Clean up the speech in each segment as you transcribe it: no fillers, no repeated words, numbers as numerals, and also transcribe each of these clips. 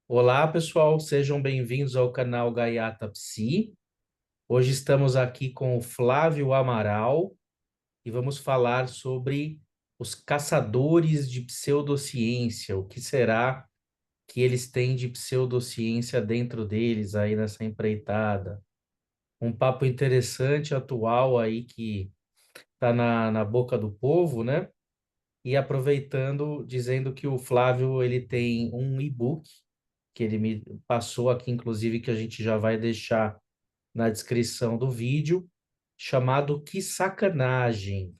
Olá, pessoal, sejam bem-vindos ao canal Gaiata Psi. Hoje estamos aqui com o Flávio Amaral e vamos falar sobre os caçadores de pseudociência. O que será que eles têm de pseudociência dentro deles aí nessa empreitada? Um papo interessante, atual aí que está na boca do povo, né? E aproveitando, dizendo que o Flávio ele tem um e-book que ele me passou aqui, inclusive, que a gente já vai deixar na descrição do vídeo, chamado Que Sacanagem!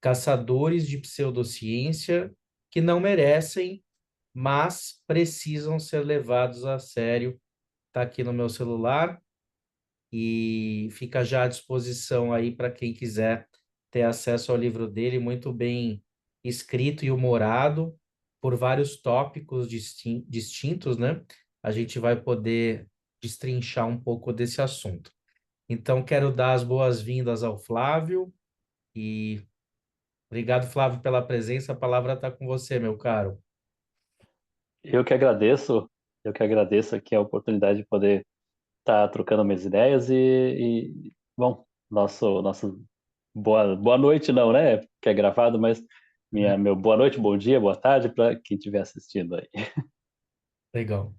Caçadores de pseudociência que não merecem, mas precisam ser levados a sério. Está aqui no meu celular e fica já à disposição aí para quem quiser ter acesso ao livro dele, muito bem escrito e humorado, por vários tópicos distintos, né? A gente vai poder destrinchar um pouco desse assunto. Então, quero dar as boas-vindas ao Flávio e obrigado, Flávio, pela presença. A palavra está com você, meu caro. Eu que agradeço, eu que agradeço aqui a oportunidade de poder estar trocando minhas ideias bom, nosso boa noite não, né? Que é gravado, mas meu boa noite, bom dia, boa tarde para quem estiver assistindo aí. Legal.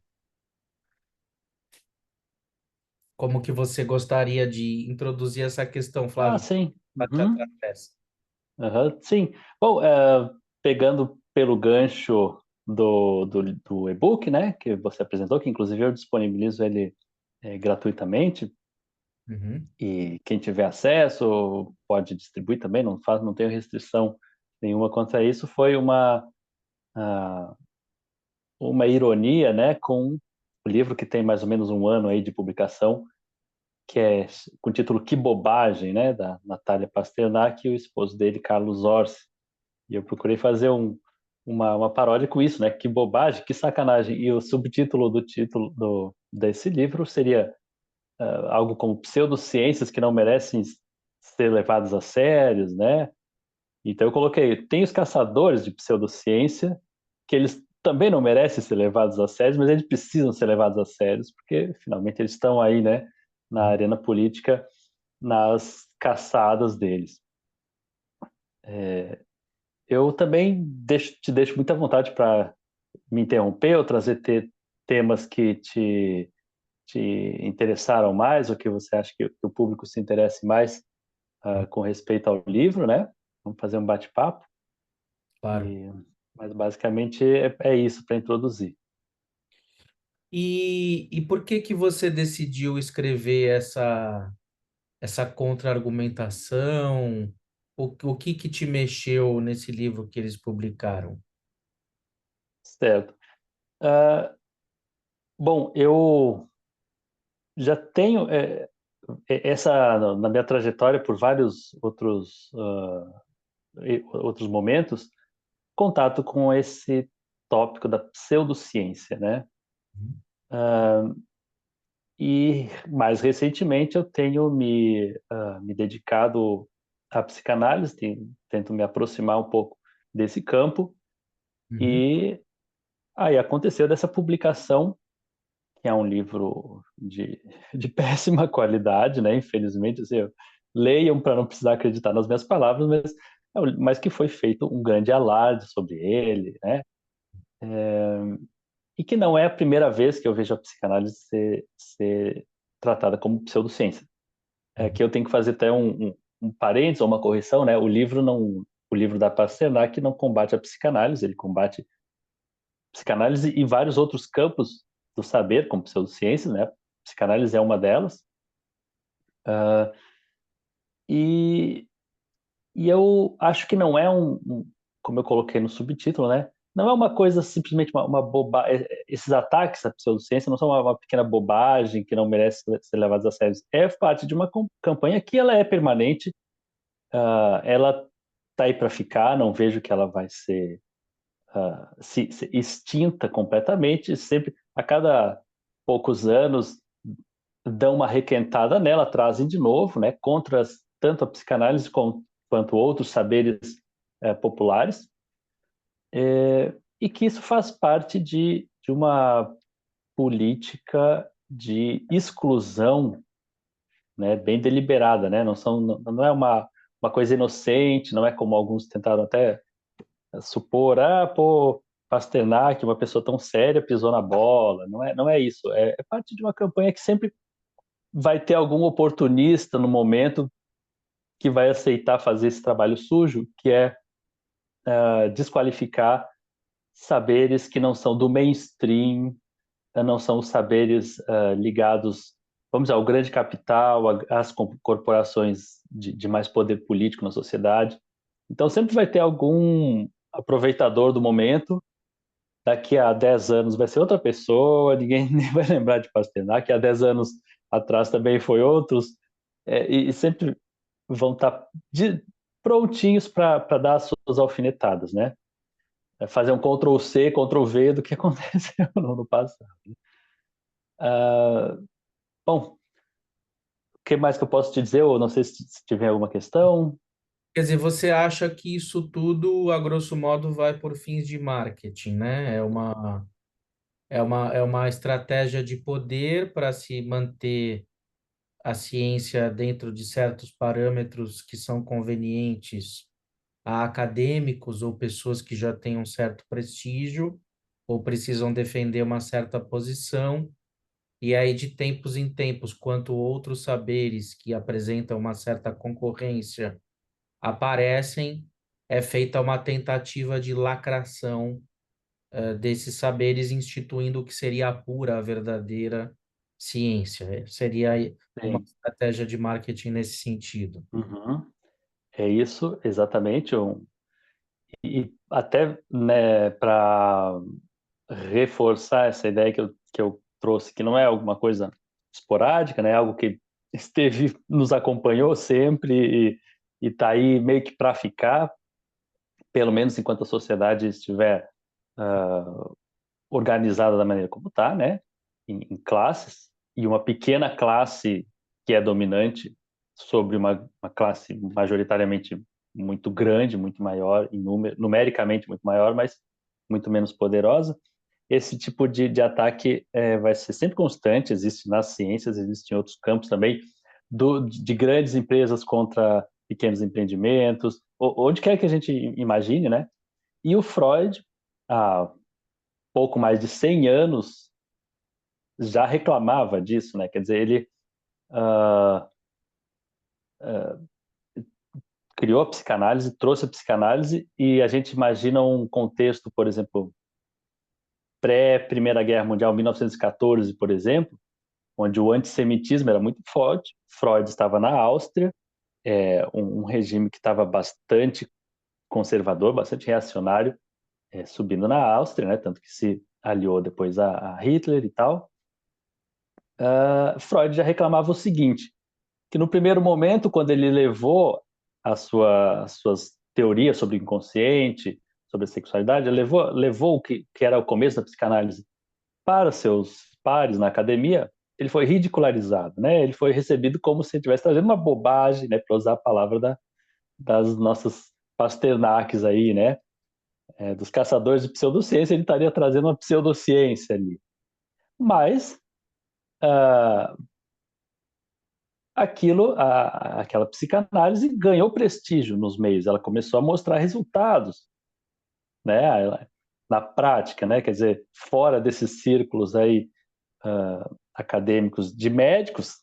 Como que você gostaria de introduzir essa questão, Ah, Flávio? sim. Te Uhum. atravessa. Aham, sim. Bom, pegando pelo gancho do e-book, né, que você apresentou, que inclusive eu disponibilizo ele gratuitamente. Uhum. E quem tiver acesso pode distribuir também, não tenho restrição nenhuma quanto a isso. Foi ah, uma ironia, né, com o livro que tem mais ou menos um ano aí de publicação, que é com o título Que Bobagem, né, da Natália Pasternak e o esposo dele, Carlos Orsi. E eu procurei fazer uma paródia com isso, né? Que bobagem, que sacanagem. E o subtítulo do título desse livro seria algo como pseudociências que não merecem ser levadas a sérios, né? Então eu coloquei, tem os caçadores de pseudociência, que eles também não merecem ser levados a sérios, mas eles precisam ser levados a sérios, porque finalmente eles estão aí, né, na arena política, nas caçadas deles. Eu também te deixo muita vontade para me interromper ou trazer temas que te interessaram mais, ou que você acha que o público se interesse mais com respeito ao livro, né? Vamos fazer um bate-papo. Claro. E, mas basicamente é isso para introduzir. E por que que você decidiu escrever essa contra-argumentação? O que que te mexeu nesse livro que eles publicaram? Certo. Ah, bom, eu já tenho essa na minha trajetória por vários outros momentos contato com esse tópico da pseudociência, né? E mais recentemente eu tenho me dedicado à psicanálise, tento me aproximar um pouco desse campo, Uhum. e aí aconteceu dessa publicação, que é um livro de péssima qualidade, né? Infelizmente, assim, leiam para não precisar acreditar nas minhas palavras, mas que foi feito um grande alarde sobre ele, né? E que não é a primeira vez que eu vejo a psicanálise ser tratada como pseudociência. É Uhum. que eu tenho que fazer até um parênteses ou uma correção, né? O livro da Pasternak não combate a psicanálise, ele combate psicanálise e vários outros campos do saber, como pseudociência, né? Psicanálise é uma delas. E, e eu acho que não é como eu coloquei no subtítulo, né? Não é uma coisa simplesmente uma bobagem. Esses ataques à pseudociência não são uma pequena bobagem que não merece ser levados a sério. É parte de uma campanha que ela é permanente. Ela está aí para ficar. Não vejo que ela vai ser se extinta completamente. Sempre, a cada poucos anos, dão uma requentada nela, trazem de novo, né? Contra tanto a psicanálise quanto outros saberes populares. E que isso faz parte de uma política de exclusão, né, bem deliberada, né? Não é uma coisa inocente, não é como alguns tentaram até supor, pô, Pasternak, uma pessoa tão séria, pisou na bola. Não é isso. É parte de uma campanha que sempre vai ter algum oportunista no momento que vai aceitar fazer esse trabalho sujo, que é desqualificar saberes que não são do mainstream, não são os saberes ligados, vamos dizer, ao grande capital, às corporações de mais poder político na sociedade. Então sempre vai ter algum aproveitador do momento. Daqui a 10 anos vai ser outra pessoa, ninguém nem vai lembrar de Pasternak. Há 10 anos atrás também foi outros, e sempre vão estar prontinhos para dar as suas alfinetadas, né? Fazer um Ctrl+C, Ctrl+V do que aconteceu no passado. Bom, o que mais que eu posso te dizer? Eu não sei se tiver alguma questão. Quer dizer, você acha que isso tudo, a grosso modo, vai por fins de marketing, né? É uma estratégia de poder para se manter a ciência dentro de certos parâmetros que são convenientes a acadêmicos ou pessoas que já têm um certo prestígio ou precisam defender uma certa posição. E aí, de tempos em tempos, quanto outros saberes que apresentam uma certa concorrência aparecem, é feita uma tentativa de lacração desses saberes, instituindo o que seria a pura, a verdadeira ciência. Seria uma Sim. estratégia de marketing nesse sentido. Uhum. É isso, exatamente. E até, né, para reforçar essa ideia que eu trouxe, que não é alguma coisa esporádica, né, é algo que nos acompanhou sempre e está aí meio que para ficar, pelo menos enquanto a sociedade estiver organizada da maneira como está, né, em classes, e uma pequena classe que é dominante sobre uma classe majoritariamente muito grande, muito maior, em numericamente muito maior, mas muito menos poderosa. Esse tipo de ataque vai ser sempre constante, existe nas ciências, existe em outros campos também, de grandes empresas contra pequenos empreendimentos, onde quer que a gente imagine, né? E o Freud, há pouco mais de 100 anos, já reclamava disso, né? Quer dizer, ele uh, criou a psicanálise, trouxe a psicanálise, e a gente imagina um contexto, por exemplo, pré-Primeira Guerra Mundial, 1914, por exemplo, onde o antissemitismo era muito forte. Freud estava na Áustria, um regime que estava bastante conservador, bastante reacionário, subindo na Áustria, né? Tanto que se aliou depois a Hitler e tal. Freud já reclamava o seguinte, que no primeiro momento, quando ele levou as suas teorias sobre o inconsciente, sobre a sexualidade, ele levou o que era o começo da psicanálise para seus pares na academia, ele foi ridicularizado, né? Ele foi recebido como se estivesse trazendo uma bobagem, né? Para usar a palavra das nossas Pasternakes aí, né? Dos caçadores de pseudociência, ele estaria trazendo uma pseudociência ali. Mas aquela psicanálise ganhou prestígio nos meios, ela começou a mostrar resultados, né? Na prática, né? Quer dizer, fora desses círculos aí acadêmicos de médicos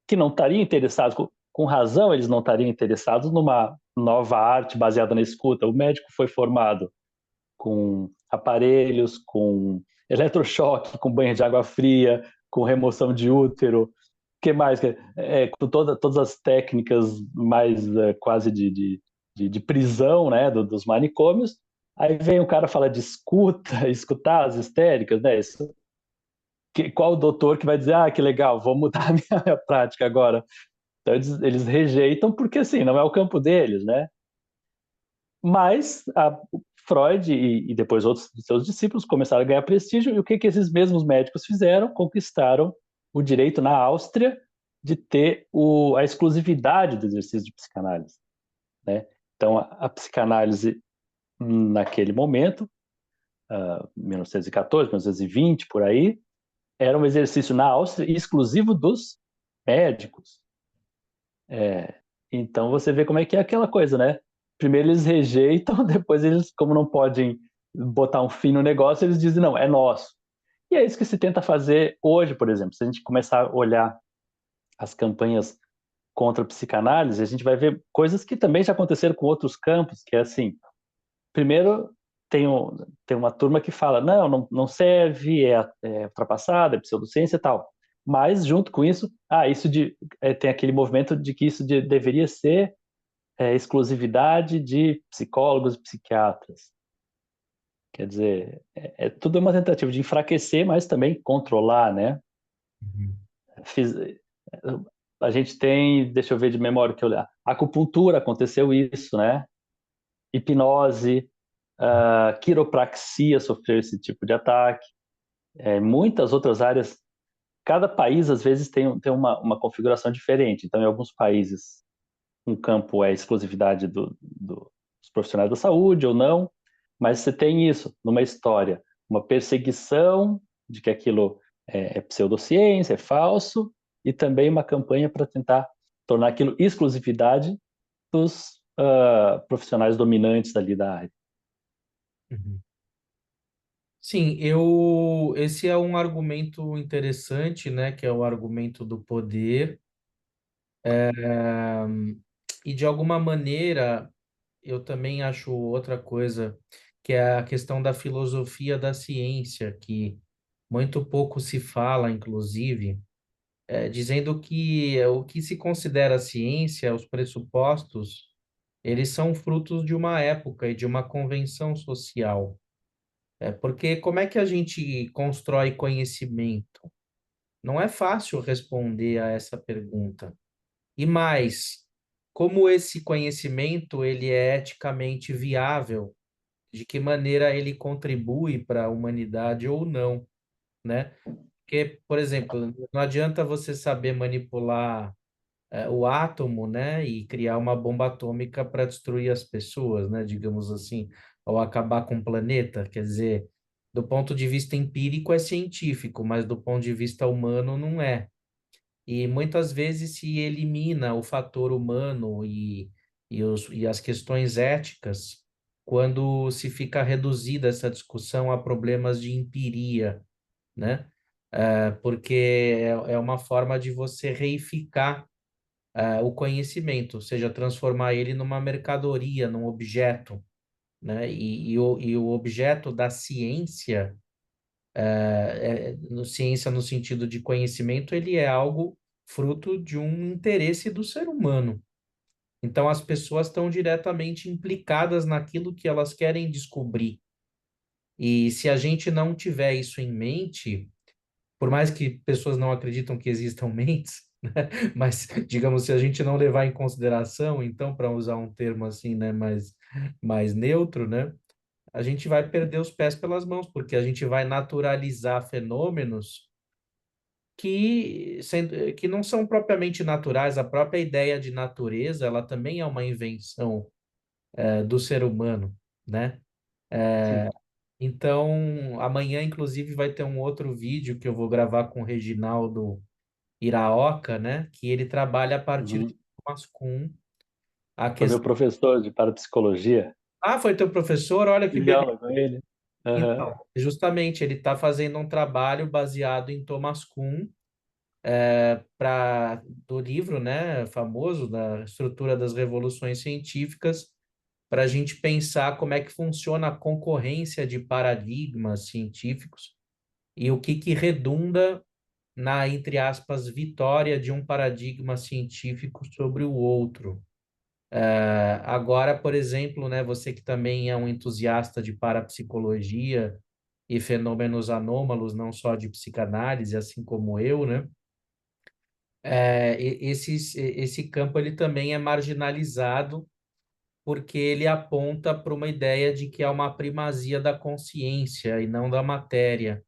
que não estariam interessados, com razão, eles não estariam interessados numa nova arte baseada na escuta. O médico foi formado com aparelhos, com eletrochoque, com banho de água fria, com remoção de útero, que mais? Com todas as técnicas mais quase de prisão, né, dos manicômios. Aí vem o cara falar de escuta, escutar as histéricas, né? Qual o doutor que vai dizer, que legal, vou mudar a minha prática agora? Então eles rejeitam porque, assim, não é o campo deles, né? Mas Freud e depois outros de seus discípulos começaram a ganhar prestígio, e o que esses mesmos médicos fizeram? Conquistaram o direito na Áustria de ter a exclusividade do exercício de psicanálise, né? Então, a psicanálise, naquele momento, 1914, 1920, por aí, era um exercício na Áustria exclusivo dos médicos. Então você vê como é que é aquela coisa, né? Primeiro eles rejeitam, depois eles, como não podem botar um fim no negócio, eles dizem, não, é nosso. E é isso que se tenta fazer hoje, por exemplo. Se a gente começar a olhar as campanhas contra a psicanálise, a gente vai ver coisas que também já aconteceram com outros campos, que é assim, primeiro tem, tem uma turma que fala, não serve, é ultrapassada, é pseudociência e tal. Mas, junto com isso, tem aquele movimento de que isso deveria ser exclusividade de psicólogos e psiquiatras. Quer dizer, tudo uma tentativa de enfraquecer, mas também controlar, né? Uhum. Fiz, a gente tem, deixa eu ver de memória que olhar, acupuntura aconteceu isso, né? Hipnose, quiropraxia sofreu esse tipo de ataque, muitas outras áreas. Cada país às vezes tem uma configuração diferente. Então, em alguns países, um campo é exclusividade dos profissionais da saúde ou não, mas você tem isso numa história, uma perseguição de que aquilo é pseudociência, é falso, e também uma campanha para tentar tornar aquilo exclusividade dos profissionais dominantes ali da área. Uhum. Sim, esse é um argumento interessante, né, que é o argumento do poder. É, e de alguma maneira, eu também acho outra coisa, que é a questão da filosofia da ciência, que muito pouco se fala, inclusive, dizendo que o que se considera ciência, os pressupostos, eles são frutos de uma época e de uma convenção social. Porque como é que a gente constrói conhecimento? Não é fácil responder a essa pergunta. E mais, como esse conhecimento ele é eticamente viável? De que maneira ele contribui para a humanidade ou não, né? Porque, por exemplo, não adianta você saber manipular o átomo, né, e criar uma bomba atômica para destruir as pessoas, né, digamos assim, ou acabar com o planeta. Quer dizer, do ponto de vista empírico é científico, mas do ponto de vista humano não é. E muitas vezes se elimina o fator humano e as questões éticas quando se fica reduzida essa discussão a problemas de empiria, né? Porque é uma forma de você reificar o conhecimento, ou seja, transformar ele numa mercadoria, num objeto, né? E o objeto da ciência, no ciência no sentido de conhecimento, ele é algo fruto de um interesse do ser humano. Então, as pessoas estão diretamente implicadas naquilo que elas querem descobrir. E se a gente não tiver isso em mente, por mais que pessoas não acreditam que existam mentes, né? Mas, digamos, se a gente não levar em consideração, então, para usar um termo assim, né, mais neutro, né, a gente vai perder os pés pelas mãos, porque a gente vai naturalizar fenômenos que não são propriamente naturais. A própria ideia de natureza, ela também é uma invenção, do ser humano, né? Sim. Então, amanhã, inclusive, vai ter um outro vídeo que eu vou gravar com o Reginaldo Iraoka, né? Que ele trabalha a partir de Uhum. Thomas Kuhn. A Foi meu questão... professor de parapsicologia. Ah, foi teu professor? Olha que Tive beleza. aula com ele. Aham. Então, justamente, ele está fazendo um trabalho baseado em Thomas Kuhn, do livro, né, famoso, da estrutura das revoluções científicas, para a gente pensar como é que funciona a concorrência de paradigmas científicos e o que redunda na, entre aspas, vitória de um paradigma científico sobre o outro. Agora, por exemplo, né, você que também é um entusiasta de parapsicologia e fenômenos anômalos, não só de psicanálise, assim como eu, né? Esse campo ele também é marginalizado porque ele aponta para uma ideia de que há uma primazia da consciência e não da matéria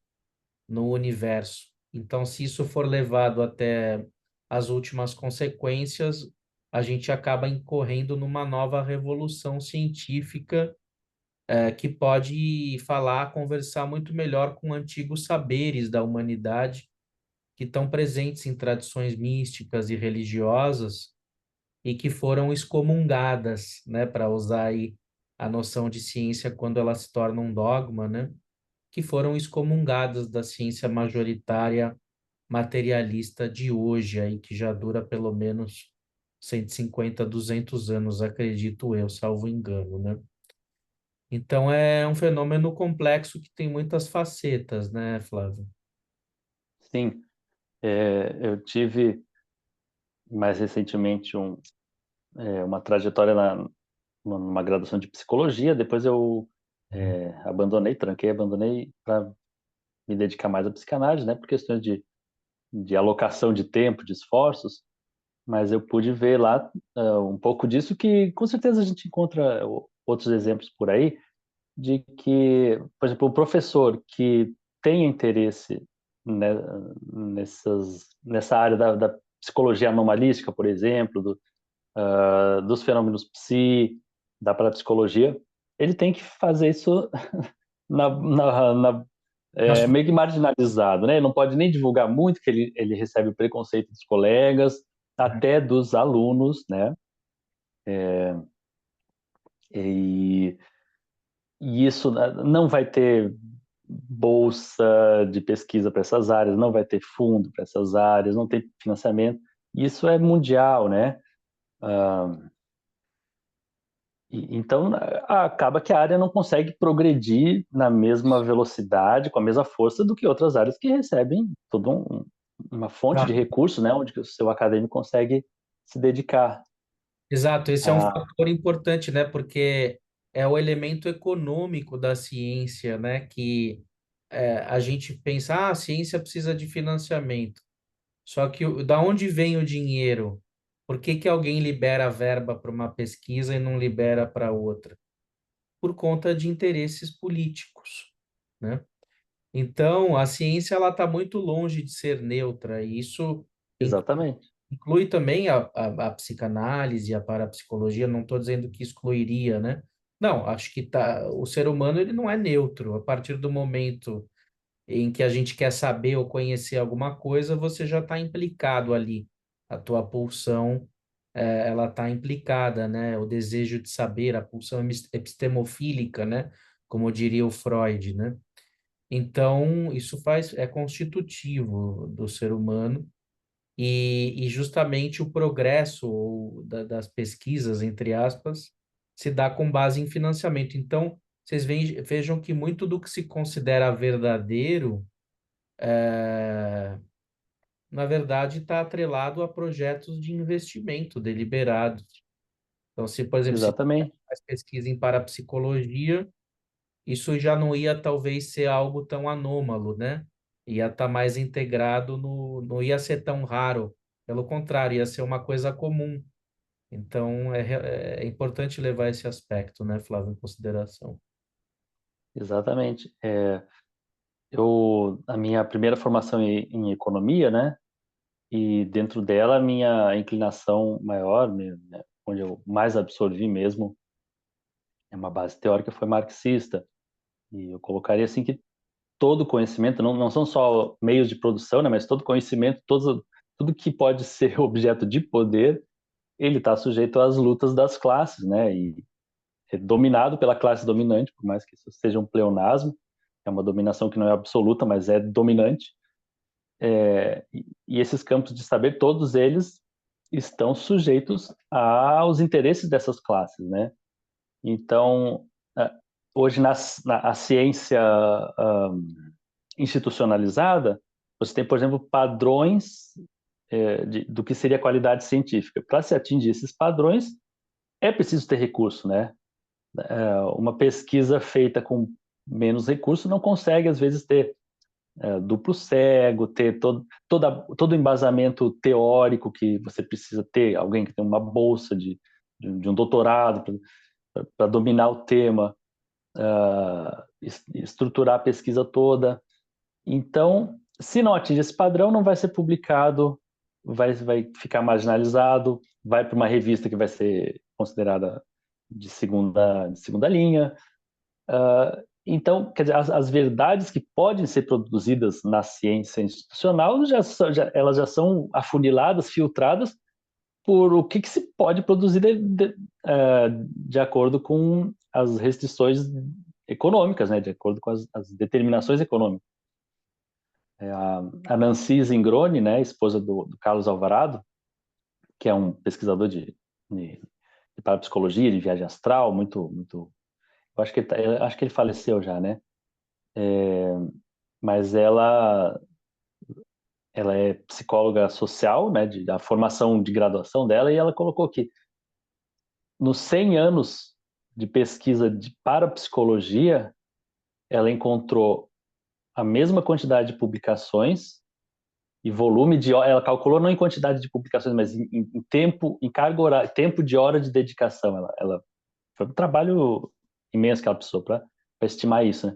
no universo. Então, se isso for levado até as últimas consequências, a gente acaba incorrendo numa nova revolução científica que pode falar, conversar muito melhor com antigos saberes da humanidade que estão presentes em tradições místicas e religiosas e que foram excomungadas, né, para usar aí a noção de ciência quando ela se torna um dogma, né, que foram excomungadas da ciência majoritária materialista de hoje, aí, que já dura pelo menos 150, 200 anos, acredito eu, salvo engano, né? Então é um fenômeno complexo que tem muitas facetas, né, Flávio? Sim, eu tive mais recentemente uma trajetória numa graduação de psicologia, depois eu abandonei para me dedicar mais à psicanálise, né, por questões de alocação de tempo, de esforços, mas eu pude ver lá um pouco disso que com certeza a gente encontra outros exemplos por aí, de que, por exemplo, o professor que tem interesse, né, nessa área da psicologia anomalística, por exemplo, dos fenômenos psi, da parapsicologia, ele tem que fazer isso na, na, na, Nas- meio que marginalizado, né? Ele não pode nem divulgar muito, que ele recebe o preconceito dos colegas, até dos alunos, né? E, e isso não vai ter bolsa de pesquisa para essas áreas, não vai ter fundo para essas áreas, não tem financiamento. Isso é mundial, né? Então, acaba que a área não consegue progredir na mesma velocidade, com a mesma força do que outras áreas que recebem toda uma fonte de recursos, né, onde o seu acadêmico consegue se dedicar Exato, esse é um a... fator importante, né? Porque é o elemento econômico da ciência, né? Que a gente pensa, ah, a ciência precisa de financiamento. Só que da onde vem o dinheiro? Por que que alguém libera a verba para uma pesquisa e não libera para outra? Por conta de interesses políticos, né? Então, a ciência ela está muito longe de ser neutra, e isso Exatamente, inclui também a psicanálise, a parapsicologia, não estou dizendo que excluiria, né? Não, acho que o ser humano ele não é neutro. A partir do momento em que a gente quer saber ou conhecer alguma coisa, você já está implicado ali. A tua pulsão, ela está implicada, né? O desejo de saber, a pulsão epistemofílica, né? Como diria o Freud, né? Então, é constitutivo do ser humano e justamente o progresso das pesquisas, entre aspas, se dá com base em financiamento. Então, vocês vejam que muito do que se considera verdadeiro, na verdade, está atrelado a projetos de investimento deliberados. Então, se, por exemplo, se exatamente, faz pesquisa em parapsicologia, isso já não ia talvez ser algo tão anômalo, né? Ia estar mais integrado não ia ser tão raro. Pelo contrário, ia ser uma coisa comum. Então, é importante levar esse aspecto, né, Flávio, em consideração. exatamente. A minha primeira formação em economia, né, e dentro dela a minha inclinação maior, né, onde eu mais absorvi mesmo, é uma base teórica, foi marxista. E eu colocaria assim que todo conhecimento, não são só meios de produção, né, mas todo conhecimento, tudo que pode ser objeto de poder, ele está sujeito às lutas das classes, né, e é dominado pela classe dominante, por mais que isso seja um pleonasmo, é uma dominação que não é absoluta, mas é dominante. E esses campos de saber, todos eles estão sujeitos aos interesses dessas classes, né? Então, hoje a ciência institucionalizada, você tem, por exemplo, padrões do que seria qualidade científica. Para se atingir esses padrões, é preciso ter recurso, né? Uma pesquisa feita com menos recurso não consegue, às vezes, ter duplo cego, ter todo o embasamento teórico que você precisa ter, alguém que tem uma bolsa de um doutorado para dominar o tema, estruturar a pesquisa toda. Então, se não atinge esse padrão, não vai ser publicado, vai ficar marginalizado, vai para uma revista que vai ser considerada de segunda linha, Então, quer dizer, as verdades que podem ser produzidas na ciência institucional elas já são afuniladas, filtradas por o que se pode produzir de acordo com as restrições econômicas, né? De acordo com as determinações econômicas. A Nancy Zingroni, né, esposa do Carlos Alvarado, que é um pesquisador de parapsicologia, de viagem astral, muito. Eu acho que ele faleceu já, né? Mas ela é psicóloga social, né? Da formação de graduação dela, e ela colocou que nos 100 anos de pesquisa de parapsicologia, ela encontrou a mesma quantidade de publicações e volume ela calculou não em quantidade de publicações, mas em tempo, em carga horária, tempo de hora de dedicação. Ela foi um trabalho imenso que ela precisou para estimar isso, né?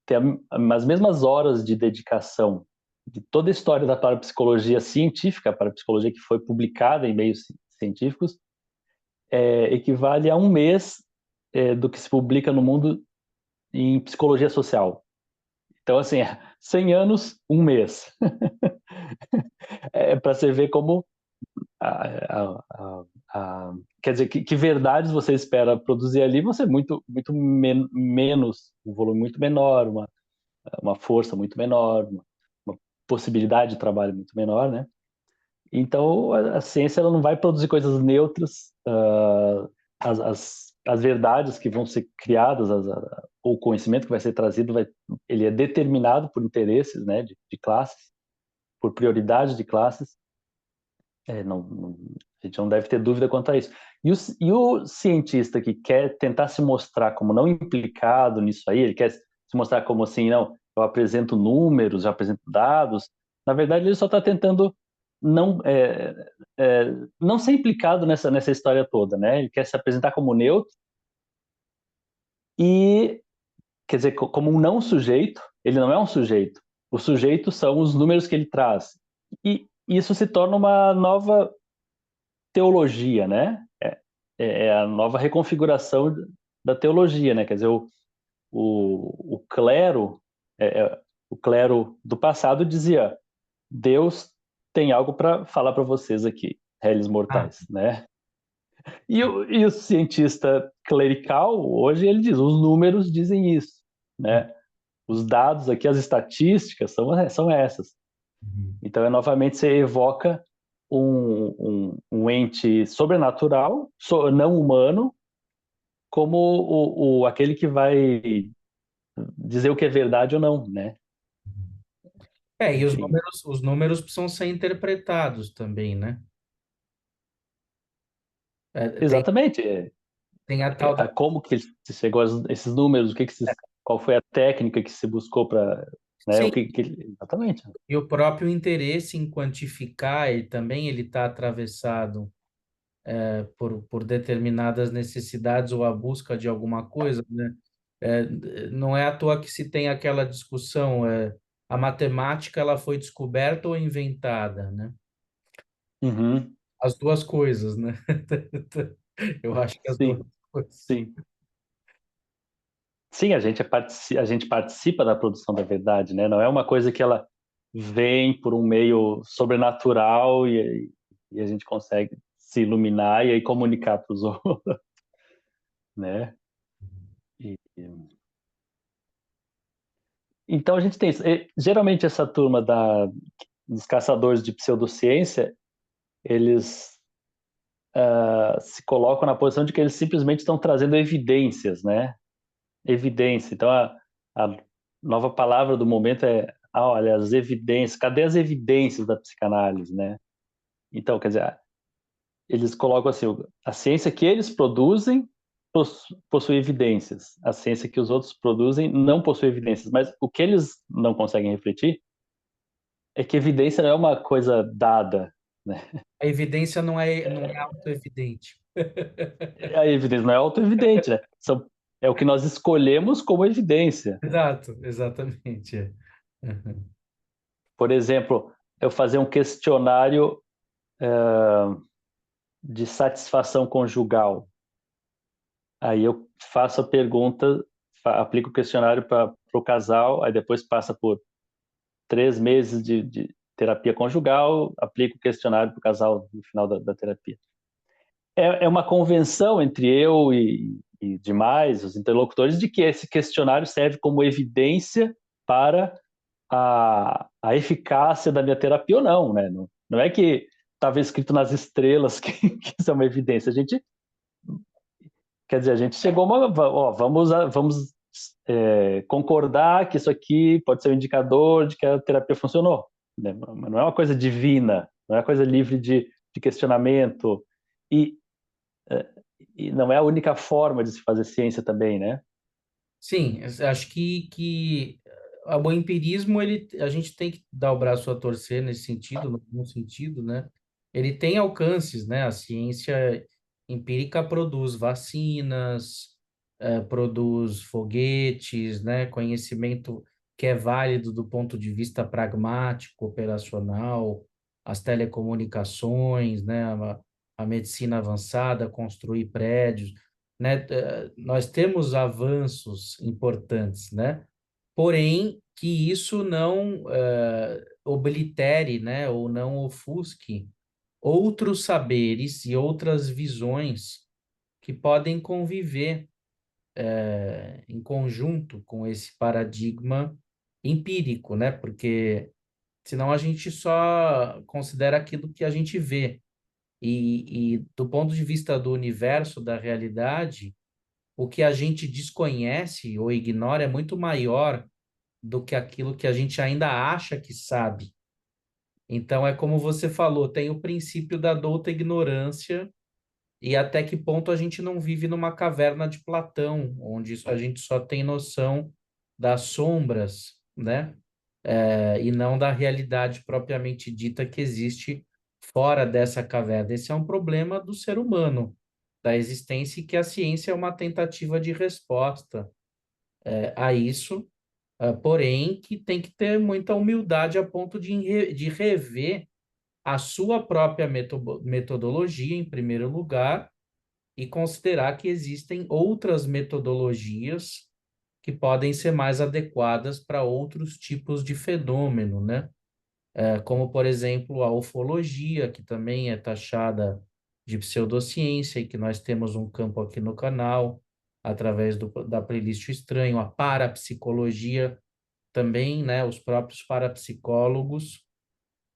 Tem as mesmas horas de dedicação de toda a história da parapsicologia científica, a parapsicologia que foi publicada em meios científicos, equivale a um mês do que se publica no mundo em psicologia social. Então, assim, 100 anos, um mês. Para você ver como quer dizer, que verdades você espera produzir ali, você muito menos, um volume muito menor, uma força muito menor, uma possibilidade de trabalho muito menor, né? Então, a ciência ela não vai produzir coisas neutras, as verdades que vão ser criadas, ou o conhecimento que vai ser trazido, ele é determinado por interesses, né, de classes, por prioridade de classes. A gente não deve ter dúvida quanto a isso. E o cientista que quer tentar se mostrar como não implicado nisso aí, ele quer se mostrar como assim, não, eu apresento números, eu apresento dados, na verdade ele só está tentando não, não ser implicado nessa história toda, né? Ele quer se apresentar como neutro e, quer dizer, como um não sujeito, ele não é um sujeito. O sujeito são os números que ele traz. E isso se torna uma nova teologia, né? É a nova reconfiguração da teologia, né? Quer dizer, o clero, o clero do passado dizia: Deus tem algo para falar para vocês aqui, réis Ah, mortais, né? E o cientista clerical hoje ele diz: os números dizem isso, né? Os dados aqui, as estatísticas são essas. uhum. Então, novamente, você evoca um ente sobrenatural, não humano, como aquele que vai dizer o que é verdade ou não, né? E Enfim, os números precisam ser interpretados também, né? Tem, exatamente. tem a tal da. Como que se chegou a esses números, qual foi a técnica que se buscou para, né? Sim, Exatamente. e o próprio interesse em quantificar, ele também ele está atravessado por determinadas necessidades ou a busca de alguma coisa, né? É, não é à toa que se tem aquela discussão, a matemática ela foi descoberta ou inventada, né? Uhum. As duas coisas, né? Eu acho que as duas Sim, coisas. sim. Sim, a gente participa da produção da verdade, né? Não é uma coisa que ela vem por um meio sobrenatural e a gente consegue se iluminar e aí comunicar para os outros, né? Então a gente tem isso. Geralmente essa turma dos caçadores de pseudociência, eles se colocam na posição de que eles simplesmente estão trazendo evidências, né? Evidência. Então a nova palavra do momento olha, as evidências. Cadê as evidências da psicanálise, né? Então, quer dizer, eles colocam assim, a ciência que eles produzem possui evidências. A ciência que os outros produzem não possui evidências. Mas o que eles não conseguem refletir é que evidência não é uma coisa dada, né? A evidência não é autoevidente. A evidência não é auto-evidente, né? É o que nós escolhemos como evidência. Exato, exatamente. Uhum. Por exemplo, eu fazer um questionário de satisfação conjugal. Aí eu faço a pergunta aplica o questionário para o casal, aí depois passa por 3 meses de terapia conjugal, aplica o questionário para o casal no final da terapia. É uma convenção entre eu e demais, os interlocutores, de que esse questionário serve como evidência para a eficácia da minha terapia ou não, né? Não é que estava escrito nas estrelas que isso é uma evidência. Quer dizer, a gente chegou a uma, ó, vamos concordar que isso aqui pode ser um indicador de que a terapia funcionou, né? Mas não é uma coisa divina, não é uma coisa livre de questionamento e, é, e não é a única forma de se fazer ciência também, né? Sim, eu acho que o empirismo, a gente tem que dar o braço a torcer nesse sentido, no bom sentido, né? Ele tem alcances, né? A ciência empírica produz vacinas, produz foguetes, né? Conhecimento que é válido do ponto de vista pragmático, operacional, as telecomunicações, né? A medicina avançada, construir prédios, né? Nós temos avanços importantes, né? Porém, que isso não oblitere, né? Ou não ofusque outros saberes e outras visões que podem conviver em conjunto com esse paradigma empírico, né? Porque senão a gente só considera aquilo que a gente vê. E do ponto de vista do universo, da realidade, o que a gente desconhece ou ignora é muito maior do que aquilo que a gente ainda acha que sabe. Então, é como você falou, tem o princípio da douta ignorância e até que ponto a gente não vive numa caverna de Platão, onde a gente só tem noção das sombras, né? E não da realidade propriamente dita que existe fora dessa caverna. Esse é um problema do ser humano, da existência, e que a ciência é uma tentativa de resposta a isso, porém que tem que ter muita humildade a ponto de rever a sua própria metodologia, em primeiro lugar, e considerar que existem outras metodologias que podem ser mais adequadas para outros tipos de fenômeno, né? Como, por exemplo, a ufologia, que também é taxada de pseudociência e que nós temos um campo aqui no canal, através da playlist Estranho, a parapsicologia também, né? Os próprios parapsicólogos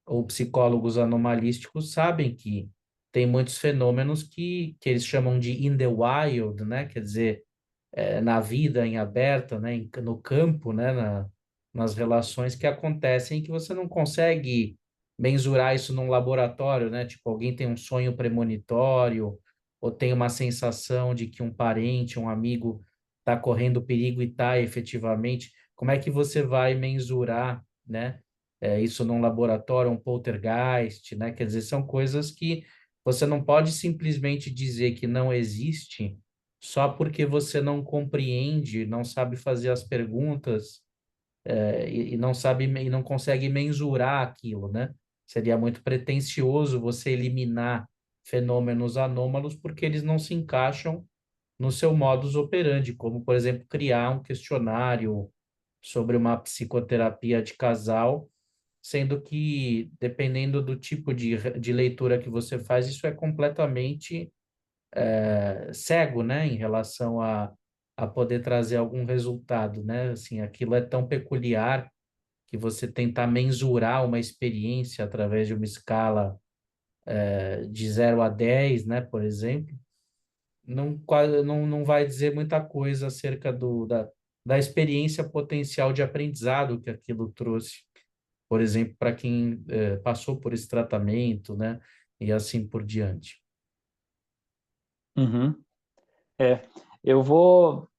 ou psicólogos anomalísticos sabem que tem muitos fenômenos que eles chamam de in the wild, né? Quer dizer, na vida em aberta, né, no campo, né, nas relações que acontecem que você não consegue mensurar isso num laboratório, né? Tipo, alguém tem um sonho premonitório ou tem uma sensação de que um parente, um amigo está correndo perigo e está efetivamente. Como é que você vai mensurar, né? Isso num laboratório, um poltergeist, né? Quer dizer, são coisas que você não pode simplesmente dizer que não existe só porque você não compreende, não sabe fazer as perguntas, e não sabe e não consegue mensurar aquilo, né? Seria muito pretensioso você eliminar fenômenos anômalos porque eles não se encaixam no seu modus operandi, como, por exemplo, criar um questionário sobre uma psicoterapia de casal, sendo que, dependendo do tipo de leitura que você faz, isso é completamente cego, né, em relação a poder trazer algum resultado, né? Assim, aquilo é tão peculiar que você tentar mensurar uma experiência através de uma escala de 0 a 10, né, por exemplo, não vai dizer muita coisa acerca da experiência potencial de aprendizado que aquilo trouxe, por exemplo, para quem passou por esse tratamento, né, e assim por diante. Uhum. É, eu vou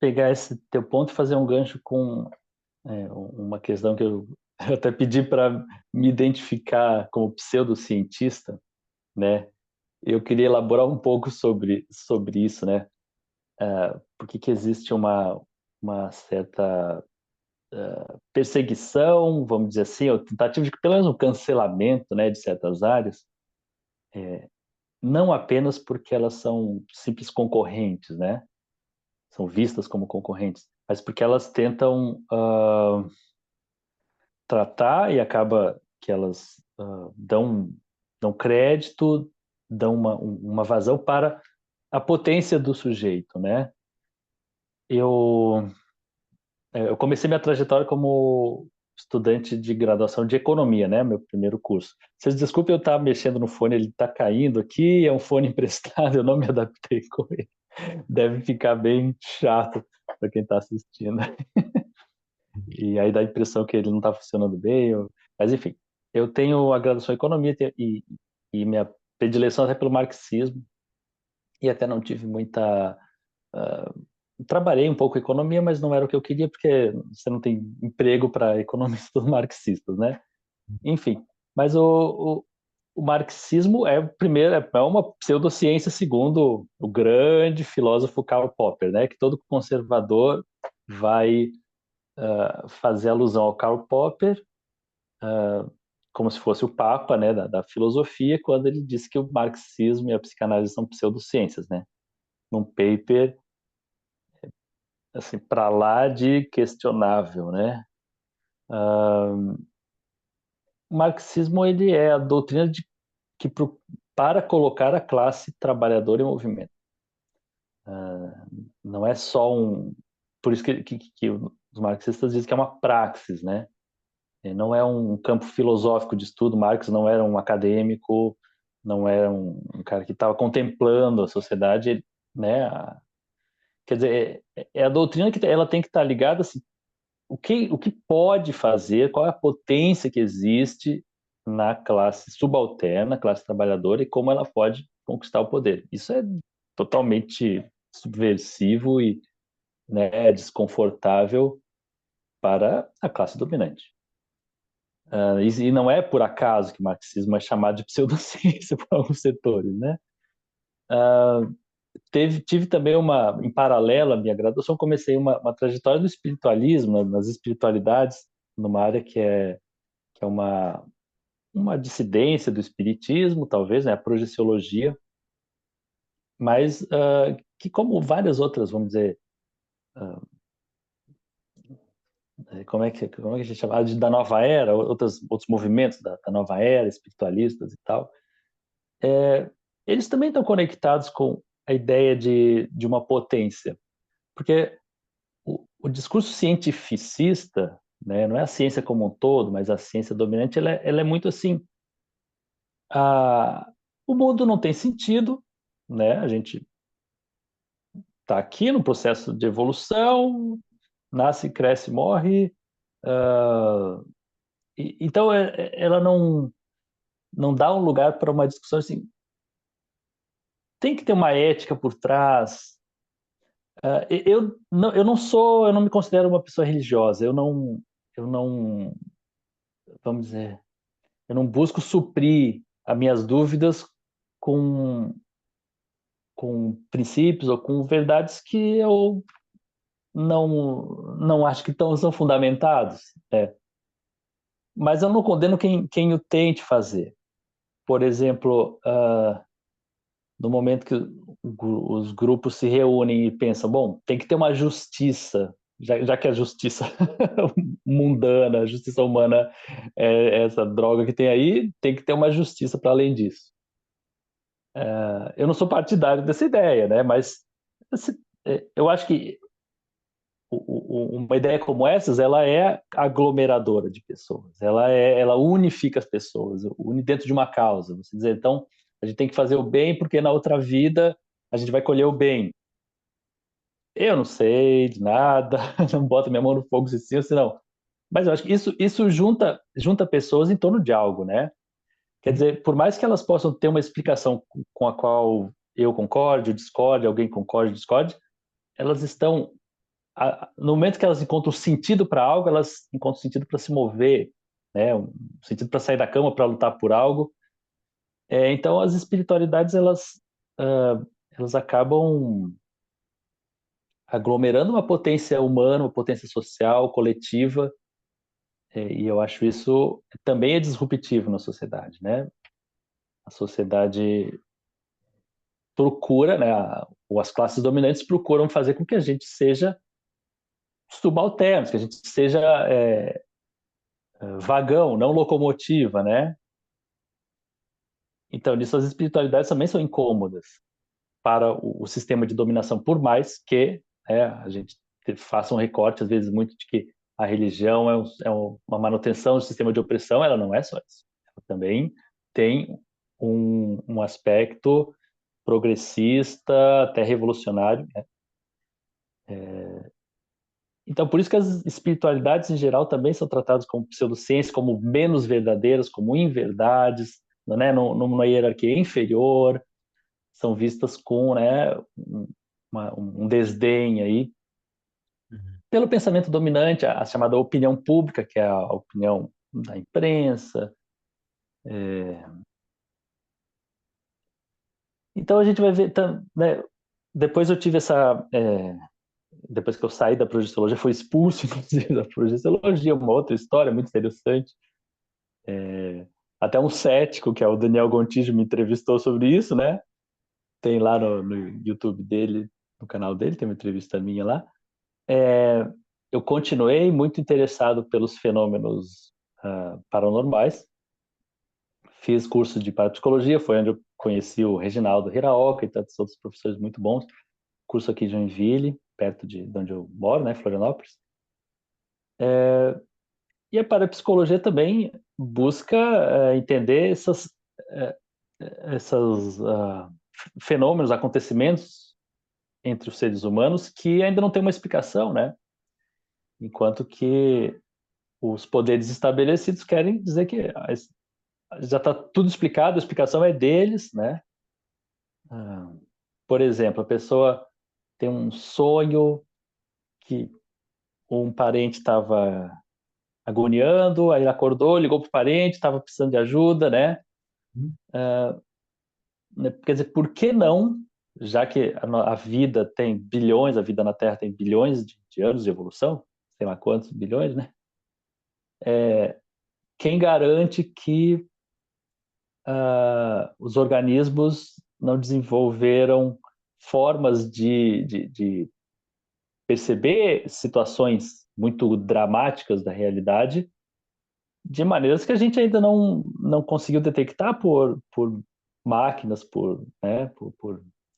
pegar esse teu ponto e fazer um gancho com uma questão que eu eu até pedi para me identificar como pseudocientista, né? Eu queria elaborar um pouco sobre isso, né? Por que que existe uma certa perseguição, vamos dizer assim, ou tentativa de pelo menos um cancelamento, né, de certas áreas, não apenas porque elas são simples concorrentes, né? São vistas como concorrentes, mas porque elas tentam tratar e acaba que elas dão crédito, dão uma vazão para a potência do sujeito, né? Eu, eu comecei minha trajetória como estudante de graduação de economia, né? Meu primeiro curso. Vocês desculpem eu estar mexendo no fone, ele está caindo aqui, é um fone emprestado, eu não me adaptei com ele. Deve ficar bem chato para quem está assistindo. E aí dá a impressão que ele não está funcionando bem. Mas, enfim, eu tenho a graduação em economia e minha predileção até pelo marxismo, e até não tive muita. Trabalhei um pouco em economia, mas não era o que eu queria, porque você não tem emprego para economistas marxistas, né? Enfim, mas o marxismo é primeiro é uma pseudociência segundo o grande filósofo Karl Popper, né? Que todo conservador vai fazer alusão ao Karl Popper como se fosse o papa, né, da filosofia, quando ele disse que o marxismo e a psicanálise são pseudociências, né? Num paper assim para lá de questionável, né? O marxismo ele é a doutrina que para colocar a classe trabalhadora em movimento. Não é só por isso que os marxistas dizem que é uma praxis, né? Não é um campo filosófico de estudo. Marx não era um acadêmico, não era um cara que estava contemplando a sociedade, né? Quer dizer, é a doutrina que ela tem que estar ligada assim, o que pode fazer, qual é a potência que existe na classe subalterna, classe trabalhadora, e como ela pode conquistar o poder. Isso é totalmente subversivo e, né, desconfortável para a classe dominante. E não é por acaso que o marxismo é chamado de pseudociência por alguns setores, né? Tive também em paralelo à minha graduação, comecei uma trajetória do espiritualismo, né, nas espiritualidades, numa área que é uma dissidência do espiritismo, talvez, né, a projeciologia, mas que, como várias outras, vamos dizer, como é que a gente chama? Da nova era, outros movimentos da nova era, espiritualistas e tal, eles também estão conectados com a ideia de uma potência, porque o discurso cientificista, né, não é a ciência como um todo, mas a ciência dominante, ela é muito assim, a, o mundo não tem sentido, né, a gente está aqui no processo de evolução, nasce, cresce, morre, então ela não dá um lugar para uma discussão assim, tem que ter uma ética por trás. Eu não me considero uma pessoa religiosa. Eu não, vamos dizer, eu não busco suprir as minhas dúvidas com, com princípios ou com verdades que eu não acho que são fundamentados. Mas eu não condeno quem o tente fazer. Por exemplo, no momento que os grupos se reúnem e pensam, bom, tem que ter uma justiça, já que a justiça mundana, a justiça humana é essa droga que tem aí, tem que ter uma justiça para além disso. Eu não sou partidário dessa ideia, né? Mas assim, eu acho que uma ideia como essa, ela é aglomeradora de pessoas, ela unifica as pessoas, une dentro de uma causa. Você dizer, então, a gente tem que fazer o bem porque na outra vida a gente vai colher o bem. Eu não sei de nada, não boto minha mão no fogo se sim ou se não. Mas eu acho que isso junta pessoas em torno de algo, né? Quer dizer, por mais que elas possam ter uma explicação com a qual eu concorde, eu discorde, alguém concorde, discorde, elas estão no momento que elas encontram sentido para algo, elas encontram sentido para se mover, né? Um sentido para sair da cama, para lutar por algo. Então, as espiritualidades elas acabam aglomerando uma potência humana, uma potência social, coletiva, e eu acho isso também é disruptivo na sociedade, né? A sociedade procura, né? Ou as classes dominantes procuram fazer com que a gente seja subalternos, que a gente seja vagão, não locomotiva, né? Então, nisso as espiritualidades também são incômodas para o sistema de dominação, por mais que a gente faça um recorte, às vezes, muito de que a religião uma manutenção do sistema de opressão, ela não é só isso. Ela também tem um aspecto progressista, até revolucionário, né? Então, por isso que as espiritualidades em geral também são tratadas como pseudociências, como menos verdadeiras, como inverdades, né? Numa hierarquia inferior, são vistas com, né, um desdém aí Uhum. pelo pensamento dominante, a chamada opinião pública, que é a opinião da imprensa. Então a gente vai ver, né, depois eu tive depois que eu saí da projeciologia, fui expulso, inclusive, da projeciologia, uma outra história muito interessante. Até um cético, que é o Daniel Gontijo, me entrevistou sobre isso, né? Tem lá no YouTube dele, no canal dele, tem uma entrevista minha lá. Eu continuei muito interessado pelos fenômenos paranormais. Fiz curso de parapsicologia, foi onde eu conheci o Reginaldo Hiraoka e tantos outros professores muito bons. Curso aqui em Joinville, perto de onde eu moro, né, Florianópolis. E a parapsicologia também busca entender eh, esses fenômenos, acontecimentos entre os seres humanos que ainda não tem uma explicação, né? Enquanto que os poderes estabelecidos querem dizer que já está tudo explicado, a explicação é deles, né? Por exemplo, a pessoa tem um sonho que um parente estava agoniando, aí ele acordou, ligou para o parente, estava precisando de ajuda, né? Quer dizer, por que não, já que a vida tem bilhões, a vida na Terra tem bilhões de anos de evolução, sei lá quantos bilhões, né? Quem garante que os organismos não desenvolveram formas de perceber situações muito dramáticas da realidade de maneiras que a gente ainda não conseguiu detectar por máquinas, por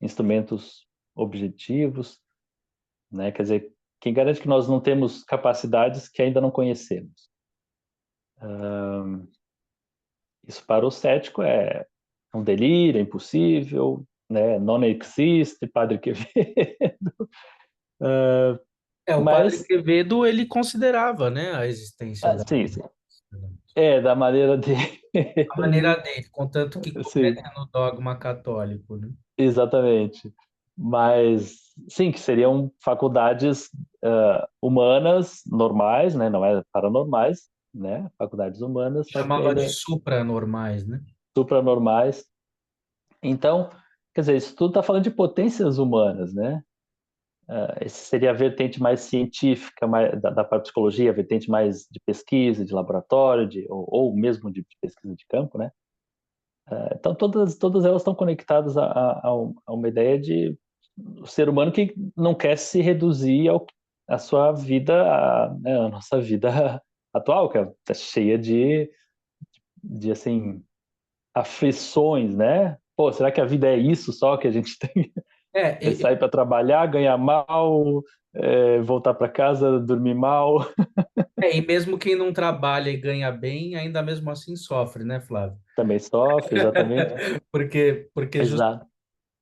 instrumentos objetivos, né? Quer dizer, quem garante que nós não temos capacidades que ainda não conhecemos? Isso para o cético é um delírio, é impossível, né? Non existe, Padre Quevedo. O Padre Mas, Quevedo, ele considerava, né, a existência sim, sim. Da maneira dele. a maneira dele, contanto que Sim, coubesse no dogma católico, né? exatamente. Mas, sim, que seriam faculdades humanas normais, né? Não é paranormais, né? Faculdades humanas, mas que Chamava de ainda supranormais, né? supranormais. Então, quer dizer, isso tudo está falando de potências humanas, né? Esse seria a vertente mais científica da parapsicologia, a vertente mais de pesquisa, de laboratório, ou mesmo de pesquisa de campo, né? Então, todas elas estão conectadas a uma ideia de o ser humano que não quer se reduzir à sua vida, né, a nossa vida atual, que é cheia de assim, aflições, né? Pô, será que a vida é isso só que a gente tem? É, É sair para trabalhar, ganhar mal, voltar para casa, dormir mal. e mesmo quem não trabalha e ganha bem, ainda mesmo assim sofre, né, Flávio? Também sofre, exatamente. Porque Exato.